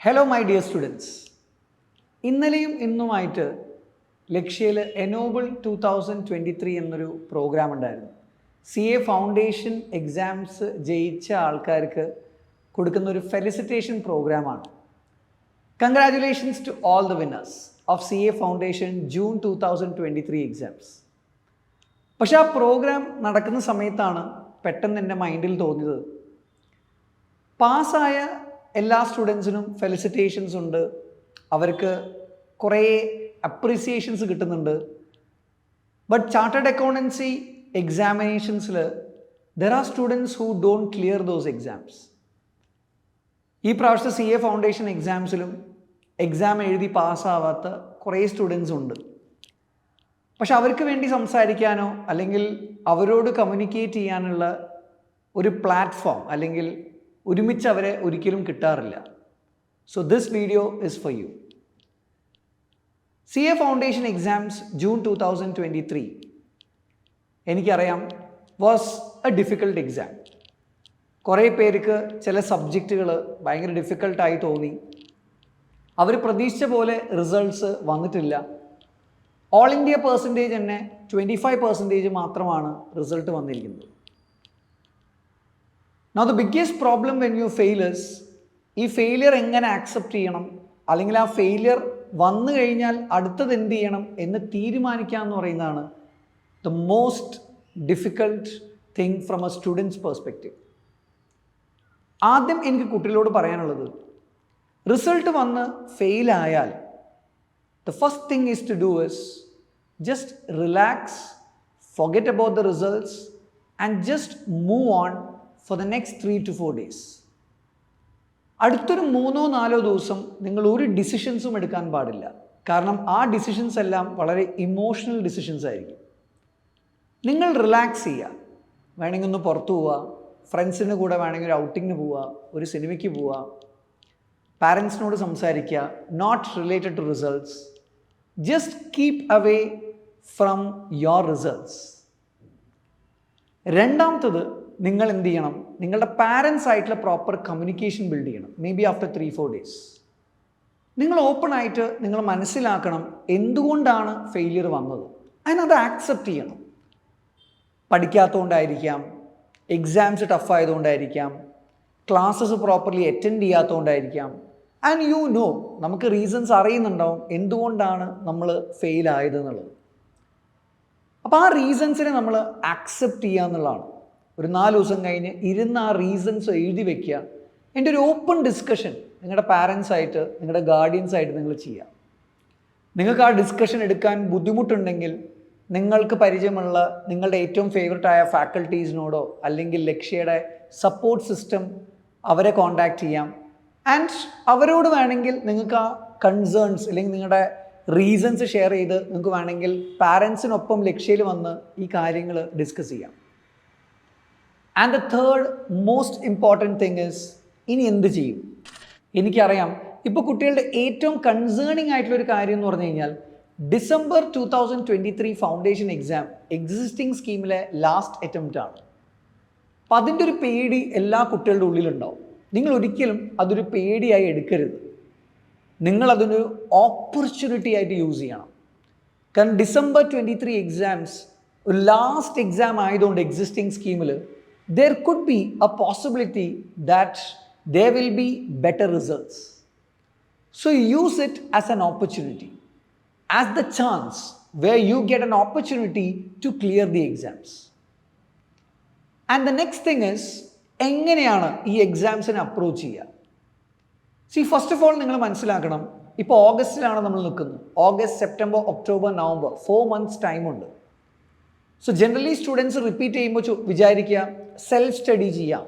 Hello my dear students, ഇന്നലെയും ഇന്നുമായിട്ട് ലക്ഷ്യയിൽ എനോബിൾ 2023 എന്നൊരു programme ഉണ്ടായിരുന്നു. CA ഫൗണ്ടേഷൻ എക്സാംസ് ജയിച്ച ആൾക്കാർക്ക് കൊടുക്കുന്ന ഒരു ഫെലിസിറ്റേഷൻ പ്രോഗ്രാമാണ്. Congratulations to all the winners of CA foundation June 2023 exams. പക്ഷെ ആ പ്രോഗ്രാം നടക്കുന്ന സമയത്താണ് പെട്ടെന്ന് എൻ്റെ മൈൻഡിൽ തോന്നിയത്, പാസ്സായ എല്ലാ സ്റ്റുഡൻസിനും ഫെലിസിറ്റേഷൻസ് ഉണ്ട്, അവർക്ക് കുറേ അപ്രീസിയേഷൻസ് കിട്ടുന്നുണ്ട്. ബട്ട് ചാർട്ടേഡ് അക്കൗണ്ടൻസി എക്സാമിനേഷൻസിൽ there are students who don't clear those exams. ഈ പ്രാവശ്യത്തെ CA ഫൗണ്ടേഷൻ എക്സാംസിലും എക്സാം എഴുതി പാസ്സാവാത്ത കുറേ സ്റ്റുഡൻസ് ഉണ്ട്. പക്ഷെ അവർക്ക് വേണ്ടി സംസാരിക്കാനോ അല്ലെങ്കിൽ അവരോട് കമ്മ്യൂണിക്കേറ്റ് ചെയ്യാനുള്ള ഒരു പ്ലാറ്റ്ഫോം അല്ലെങ്കിൽ ഒരുമിച്ച് അവരെ ഒരിക്കലും കിട്ടാറില്ല. So this video is for you. CA foundation exams June 2023 എനിക്കറിയാം വാസ് എ ഡിഫിക്കൽട്ട് എക്സാം. കുറേ പേർക്ക് ചില സബ്ജക്റ്റുകൾ ഭയങ്കര ഡിഫിക്കൽട്ടായി തോന്നി. അവർ പ്രതീക്ഷിച്ച പോലെ റിസൾട്ട്സ് വന്നിട്ടില്ല. ഓൾ ഇന്ത്യ പെർസെൻറ്റേജ് തന്നെ 25% മാത്രമാണ് റിസൾട്ട് വന്നിരിക്കുന്നത്. Now the biggest problem when you fail is ഈ ഫെയിലിയർ എങ്ങനെ ആക്സെപ്റ്റ് ചെയ്യണം, അല്ലെങ്കിൽ ആ ഫെയിലിയർ വന്നു കഴിഞ്ഞാൽ അടുത്തത് എന്ത് ചെയ്യണം എന്ന് തീരുമാനിക്കുക എന്ന് പറയുന്നതാണ് the most difficult thing from A students perspective. ആദ്യം എനിക്ക് കുട്ടികളോട് പറയാനുള്ളത്, റിസൾട്ട് വന്ന് ഫെയിലായാൽ the first thing is to do is just relax, forget about the results and just move on for the next 3 to 4 days. അടുത്തൊരു 3-4 ദിവസം നിങ്ങൾ ഒരു ഡിസിഷൻസും എടുക്കാൻ പാടില്ല. കാരണം ആ ഡിസിഷൻസ് എല്ലാം വളരെ ഇമോഷണൽ ഡിസിഷൻസ് ആയിരിക്കും. നിങ്ങൾ റിലാക്സ് ചെയ്യുക, വേണമെങ്കിൽ ഒന്ന് പുറത്തു പോവുക, ഫ്രണ്ട്സിൻ്റെ കൂടെ വേണമെങ്കിൽ ഒരു ഔട്ടിങ്ങിന് പോവുക, ഒരു സിനിമയ്ക്ക് പോവുക, പാരൻസിനോട് സംസാരിക്കുക, not related to results. Just keep away from your results. രണ്ടാമത്തത്, നിങ്ങൾ എന്ത് ചെയ്യണം, നിങ്ങളുടെ പാരൻസ് ആയിട്ടുള്ള പ്രോപ്പർ കമ്മ്യൂണിക്കേഷൻ ബിൽഡ് ചെയ്യണം. മേ ബി ആഫ്റ്റർ 3-4 days നിങ്ങൾ ഓപ്പൺ ആയിട്ട് നിങ്ങൾ മനസ്സിലാക്കണം എന്തുകൊണ്ടാണ് ഫെയിലിയർ വന്നത്. അതിനത് ആക്സെപ്റ്റ് ചെയ്യണം. പഠിക്കാത്തതുകൊണ്ടായിരിക്കാം, എക്സാംസ് ടഫായതുകൊണ്ടായിരിക്കാം, ക്ലാസ്സസ് പ്രോപ്പർലി അറ്റൻഡ് ചെയ്യാത്തതുകൊണ്ടായിരിക്കാം. ആൻഡ് യു നോ, നമുക്ക് റീസൺസ് അറിയുന്നുണ്ടാവും എന്തുകൊണ്ടാണ് നമ്മൾ ഫെയിൽ ആയത് എന്നുള്ളത്. അപ്പോൾ ആ റീസൺസിനെ നമ്മൾ ആക്സെപ്റ്റ് ചെയ്യുക എന്നുള്ളതാണ്. ഒരു 4 ദിവസം കഴിഞ്ഞ് ഇരുന്ന് ആ റീസൺസ് എഴുതി വെക്കുക. എൻ്റെ ഒരു ഓപ്പൺ ഡിസ്കഷൻ നിങ്ങളുടെ പാരൻസായിട്ട്, നിങ്ങളുടെ ഗാർഡിയൻസായിട്ട് നിങ്ങൾ ചെയ്യുക. നിങ്ങൾക്ക് ആ ഡിസ്കഷൻ എടുക്കാൻ ബുദ്ധിമുട്ടുണ്ടെങ്കിൽ നിങ്ങൾക്ക് പരിചയമുള്ള നിങ്ങളുടെ ഏറ്റവും ഫേവററ്റായ ഫാക്കൽറ്റീസിനോടോ അല്ലെങ്കിൽ ലക്ഷ്യയുടെ സപ്പോർട്ട് സിസ്റ്റം അവരെ കോൺടാക്റ്റ് ചെയ്യാം. ആൻഡ് അവരോട് വേണമെങ്കിൽ നിങ്ങൾക്ക് ആ കൺസേൺസ് അല്ലെങ്കിൽ നിങ്ങളുടെ റീസൺസ് ഷെയർ ചെയ്ത് നിങ്ങൾക്ക് വേണമെങ്കിൽ പാരൻസിനൊപ്പം ലക്ഷ്യയിൽ വന്ന് ഈ കാര്യങ്ങൾ ഡിസ്കസ് ചെയ്യാം. And the third most important thing is, ഇനി എന്ത് ചെയ്യും? എനിക്കറിയാം ഇപ്പോൾ കുട്ടികളുടെ ഏറ്റവും കൺസേണിങ് ആയിട്ടുള്ളൊരു കാര്യം എന്ന് പറഞ്ഞു കഴിഞ്ഞാൽ ഡിസംബർ 2023 ഫൗണ്ടേഷൻ എക്സാം എക്സിസ്റ്റിംഗ് സ്കീമിലെ ലാസ്റ്റ് അറ്റംപ്റ്റ് ആണ്. അപ്പം അതിൻ്റെ ഒരു പേടി എല്ലാ കുട്ടികളുടെ ഉള്ളിലുണ്ടാവും. നിങ്ങൾ ഒരിക്കലും അതൊരു പേടിയായി എടുക്കരുത്. നിങ്ങളതൊരു ഓപ്പർച്യൂണിറ്റി ആയിട്ട് യൂസ് ചെയ്യണം. കാരണം ഡിസംബർ 23 എക്സാംസ് ഒരു ലാസ്റ്റ് എക്സാം ആയതുകൊണ്ട് എക്സിസ്റ്റിംഗ് സ്കീമിൽ there could be a possibility that there will be better results. So use it as an opportunity, as the chance where you get an opportunity to clear the exams. And the next thing is, എങ്ങനെയാണ് ഈ എക്സാംസിനെ approach ചെയ്യുക? See, first of all നിങ്ങൾ മനസ്സിലാക്കണം, ഇപ്പോൾ ഓഗസ്റ്റിലാണ് നമ്മൾ നിൽക്കുന്നത്. August, September, October, November 4 months ടൈമുണ്ട്. സോ ജനറലി സ്റ്റുഡൻസ് റിപ്പീറ്റ് ചെയ്യുമ്പോൾ വിചാരിക്കുക സെൽഫ് സ്റ്റഡി ചെയ്യാം,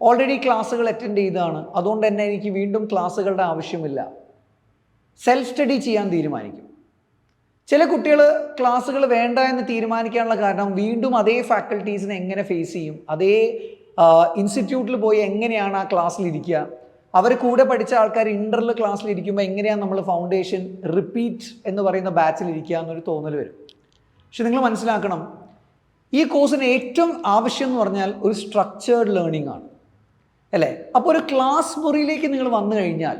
ഓൾറെഡി ക്ലാസ്സുകൾ അറ്റൻഡ് ചെയ്തതാണ്, അതുകൊണ്ട് തന്നെ എനിക്ക് വീണ്ടും ക്ലാസ്സുകളുടെ ആവശ്യമില്ല, സെൽഫ് സ്റ്റഡി ചെയ്യാൻ തീരുമാനിക്കും. ചില കുട്ടികൾ ക്ലാസ്സുകൾ വേണ്ട എന്ന് തീരുമാനിക്കാനുള്ള കാരണം വീണ്ടും അതേ ഫാക്കൽറ്റീസിനെ എങ്ങനെ ഫേസ് ചെയ്യും, അതേ ഇൻസ്റ്റിറ്റ്യൂട്ടിൽ പോയി എങ്ങനെയാണ് ആ ക്ലാസ്സിലിരിക്കുക, അവർ കൂടെ പഠിച്ച ആൾക്കാർ ഇൻ്റർവൽ ക്ലാസ്സിലിരിക്കുമ്പോൾ എങ്ങനെയാണ് നമ്മൾ ഫൗണ്ടേഷൻ റിപ്പീറ്റ് എന്ന് പറയുന്ന ബാച്ചിലിരിക്കുക എന്നൊരു തോന്നൽ വരും. പക്ഷെ നിങ്ങൾ മനസ്സിലാക്കണം, ഈ കോഴ്സിന് ഏറ്റവും ആവശ്യം എന്ന് പറഞ്ഞാൽ ഒരു സ്ട്രക്ചേർഡ് ലേണിംഗ് ആണ്. അല്ലേ? അപ്പോൾ ഒരു ക്ലാസ് മുറിയിലേക്ക് നിങ്ങൾ വന്നു കഴിഞ്ഞാൽ,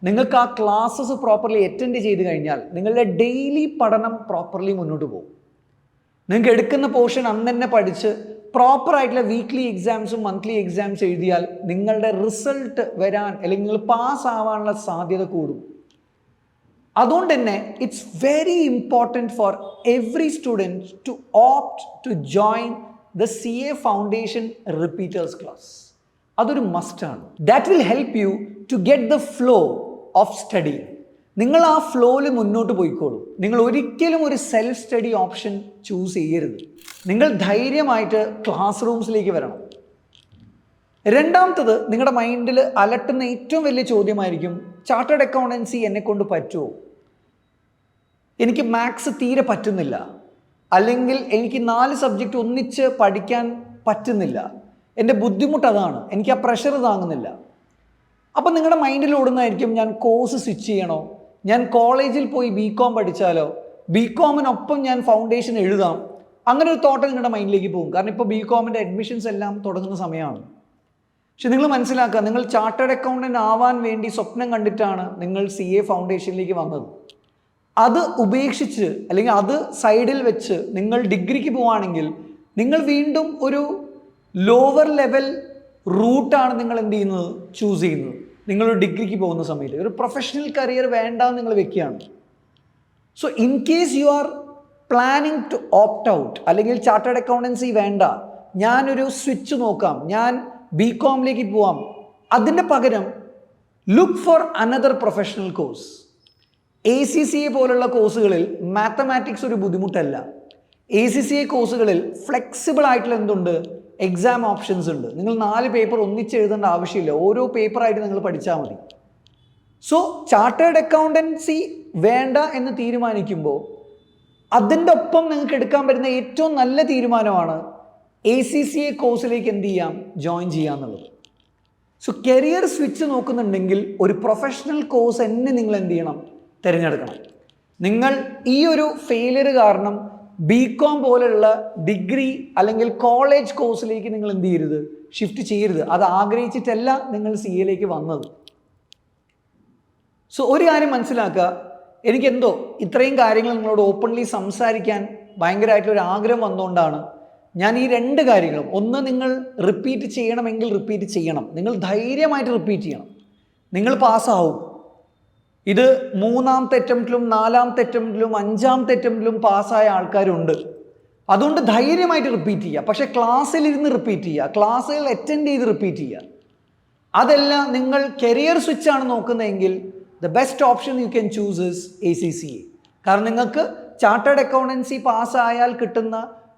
നിങ്ങൾക്ക് ആ ക്ലാസ്സസ് പ്രോപ്പർലി അറ്റൻഡ് ചെയ്ത് കഴിഞ്ഞാൽ നിങ്ങളുടെ ഡെയിലി പഠനം പ്രോപ്പർലി മുന്നോട്ട് പോകും. നിങ്ങൾക്ക് എടുക്കുന്ന പോർഷൻ അന്ന് തന്നെ പഠിച്ച് പ്രോപ്പറായിട്ടുള്ള വീക്ക്ലി എക്സാംസും മന്ത്ലി എക്സാംസ് എഴുതിയാൽ നിങ്ങളുടെ റിസൾട്ട് വരാൻ അല്ലെങ്കിൽ നിങ്ങൾ പാസ് ആവാനുള്ള സാധ്യത കൂടും. അതുകൊണ്ട് തന്നെ it's very important for every student to opt to join the CA foundation repeaters class. അതൊരു മസ്റ്റാണ്. That will help you to get the flow of study. നിങ്ങൾ ആ ഫ്ലോയിൽ മുന്നോട്ട് പോയിക്കോളൂ. നിങ്ങൾ ഒരിക്കലും ഒരു സെൽഫ് സ്റ്റഡി ഓപ്ഷൻ ചൂസ് ചെയ്യരുത്. നിങ്ങൾ ധൈര്യമായിട്ട് ക്ലാസ് റൂംസിലേക്ക് വരണം. രണ്ടാമത്തത്, നിങ്ങളുടെ മൈൻഡിൽ അലട്ടുന്ന ഏറ്റവും വലിയ ചോദ്യമായിരിക്കും, ചാർട്ടേഡ് അക്കൗണ്ടൻസി എന്നെക്കൊണ്ട് പറ്റുമോ? എനിക്ക് മാത്സ് തീരെ പറ്റുന്നില്ല, അല്ലെങ്കിൽ എനിക്ക് 4 സബ്ജക്റ്റ് ഒന്നിച്ച് പഠിക്കാൻ പറ്റുന്നില്ല, എൻ്റെ ബുദ്ധിമുട്ട് അതാണ്, എനിക്ക് ആ പ്രഷർ താങ്ങുന്നില്ല. അപ്പം നിങ്ങളുടെ മൈൻഡിൽ ഓടുന്നതായിരിക്കും, ഞാൻ കോഴ്സ് സ്വിച്ച് ചെയ്യണോ, ഞാൻ കോളേജിൽ പോയി BCom പഠിച്ചാലോ, BComനൊപ്പം ഞാൻ ഫൗണ്ടേഷൻ എഴുതാം. അങ്ങനെ ഒരു തോട്ട് നിങ്ങളുടെ മൈൻഡിലേക്ക് പോകും. കാരണം ഇപ്പോൾ BComൻ്റെ അഡ്മിഷൻസ് എല്ലാം തുടങ്ങുന്ന സമയമാണ്. പക്ഷെ നിങ്ങൾ മനസ്സിലാക്കുക, നിങ്ങൾ ചാർട്ടേഡ് അക്കൗണ്ടൻ്റ് ആവാൻ വേണ്ടി സ്വപ്നം കണ്ടിട്ടാണ് നിങ്ങൾ CA ഫൗണ്ടേഷനിലേക്ക് വന്നത്. അത് ഉപേക്ഷിച്ച് അല്ലെങ്കിൽ അത് സൈഡിൽ വെച്ച് നിങ്ങൾ ഡിഗ്രിക്ക് പോവുകയാണെങ്കിൽ നിങ്ങൾ വീണ്ടും ഒരു ലോവർ ലെവൽ റൂട്ടാണ് നിങ്ങൾ എന്ത് ചെയ്യുന്നത്, ചൂസ് ചെയ്യുന്നത്. നിങ്ങളൊരു ഡിഗ്രിക്ക് പോകുന്ന സമയത്ത് ഒരു പ്രൊഫഷണൽ കരിയർ വേണ്ടാന്ന് നിങ്ങൾ വെക്കുകയാണ്. So in case you are planning to opt out, അല്ലെങ്കിൽ ചാർട്ടേഡ് അക്കൗണ്ടൻസി വേണ്ട, ഞാനൊരു സ്വിച്ച് നോക്കാം, ഞാൻ BComലേക്ക് പോവാം, അതിൻ്റെ പകരം look for another professional course. ACCA പോലുള്ള കോഴ്സുകളിൽ മാത്തമാറ്റിക്സ് ഒരു ബുദ്ധിമുട്ടല്ല. ACCA കോഴ്സുകളിൽ ഫ്ലെക്സിബിൾ ആയിട്ടുള്ള എന്തുണ്ട്, എക്സാം ഓപ്ഷൻസ് ഉണ്ട്. നിങ്ങൾ 4 പേപ്പർ ഒന്നിച്ച് എഴുതേണ്ട ആവശ്യമില്ല, ഓരോ പേപ്പറായിട്ട് നിങ്ങൾ പഠിച്ചാൽ മതി. സോ ചാർട്ടേഡ് അക്കൗണ്ടൻസി വേണ്ട എന്ന് തീരുമാനിക്കുമ്പോൾ അതിൻ്റെ ഒപ്പം നിങ്ങൾക്ക് എടുക്കാൻ പറ്റുന്ന ഏറ്റവും നല്ല തീരുമാനമാണ് ACCA കോഴ്സിലേക്ക് എന്ത് ചെയ്യാം, ജോയിൻ ചെയ്യാന്നുള്ളത്. സോ കരിയർ സ്വിച്ച് നോക്കുന്നുണ്ടെങ്കിൽ ഒരു പ്രൊഫഷണൽ കോഴ്സ് തന്നെ നിങ്ങൾ എന്ത് ചെയ്യണം, തിരഞ്ഞെടുക്കണം. നിങ്ങൾ ഈ ഒരു ഫെയിലിയർ കാരണം BCom പോലുള്ള ഡിഗ്രി അല്ലെങ്കിൽ കോളേജ് കോഴ്സിലേക്ക് നിങ്ങൾ എന്ത് ചെയ്യരുത്, ഷിഫ്റ്റ് ചെയ്യരുത്. അത് ആഗ്രഹിച്ചിട്ടല്ല നിങ്ങൾ CAയിലേക്ക് വന്നത്. സോ ഒരു കാര്യം മനസ്സിലാക്കുക, എനിക്കെന്തോ ഇത്രയും കാര്യങ്ങൾ നിങ്ങളോട് ഓപ്പൺലി സംസാരിക്കാൻ ഭയങ്കരമായിട്ടുള്ളൊരു ആഗ്രഹം വന്നുകൊണ്ടാണ് ഞാൻ ഈ 2 കാര്യങ്ങളും, ഒന്ന് നിങ്ങൾ റിപ്പീറ്റ് ചെയ്യണമെങ്കിൽ റിപ്പീറ്റ് ചെയ്യണം, നിങ്ങൾ ധൈര്യമായിട്ട് റിപ്പീറ്റ് ചെയ്യണം, നിങ്ങൾ പാസ്സാവും. ഇത് 3ാമത്തെ അറ്റംപ്റ്റിലും 4ാമത്തെ അറ്റംപ്റ്റിലും 5ാമത്തെ അറ്റംപ്റ്റിലും പാസ്സായ ആൾക്കാരുണ്ട്. അതുകൊണ്ട് ധൈര്യമായിട്ട് റിപ്പീറ്റ് ചെയ്യുക. പക്ഷേ ക്ലാസ്സിലിരുന്ന് റിപ്പീറ്റ് ചെയ്യുക, ക്ലാസ്സുകൾ അറ്റൻഡ് ചെയ്ത് റിപ്പീറ്റ് ചെയ്യുക. അതല്ല നിങ്ങൾ കരിയർ സ്വിച്ചാണ് നോക്കുന്നതെങ്കിൽ the best option you can choose is ACCA. കാരണം നിങ്ങൾക്ക് ചാർട്ടേഡ് അക്കൗണ്ടൻസി പാസ്സായാൽ കിട്ടുന്ന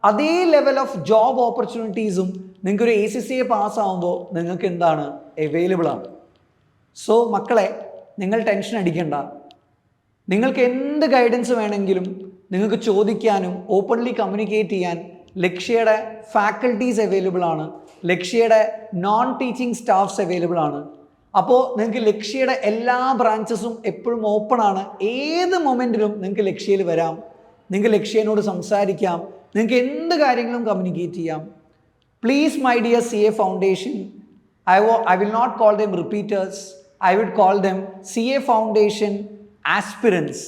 അതേ ലെവൽ ഓഫ് ജോബ് ഓപ്പർച്യൂണിറ്റീസും നിങ്ങൾക്കൊരു ACCA പാസ്സാവുമ്പോൾ നിങ്ങൾക്ക് എന്താണ് അവൈലബിൾ ആണ്. സോ മക്കളെ, നിങ്ങൾ ടെൻഷൻ അടിക്കണ്ട. നിങ്ങൾക്ക് എന്ത് ഗൈഡൻസ് വേണമെങ്കിലും നിങ്ങൾക്ക് ചോദിക്കാനും ഓപ്പൺലി കമ്മ്യൂണിക്കേറ്റ് ചെയ്യാൻ ലക്ഷ്യയുടെ ഫാക്കൽറ്റീസ് അവൈലബിൾ ആണ്, ലക്ഷ്യയുടെ നോൺ ടീച്ചിങ് സ്റ്റാഫ്സ് അവൈലബിൾ ആണ്. അപ്പോൾ നിങ്ങൾക്ക് ലക്ഷ്യയുടെ എല്ലാ ബ്രാഞ്ചസും എപ്പോഴും ഓപ്പൺ ആണ്. ഏത് മൊമെൻറ്റിലും നിങ്ങൾക്ക് ലക്ഷ്യയിൽ വരാം, നിങ്ങൾക്ക് ലക്ഷ്യനോട് സംസാരിക്കാം, നിങ്ങൾക്ക് എന്ത് കാര്യങ്ങളും കമ്മ്യൂണിക്കേറ്റ് ചെയ്യാം. Please my dear CA foundation, I will not call them repeaters, I would call them CA Foundation aspirants.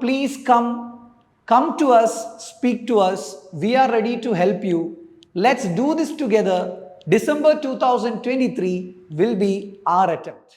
Please come to us, speak to us. We are ready to help you. Let's do this together. December 2023 will be our attempt.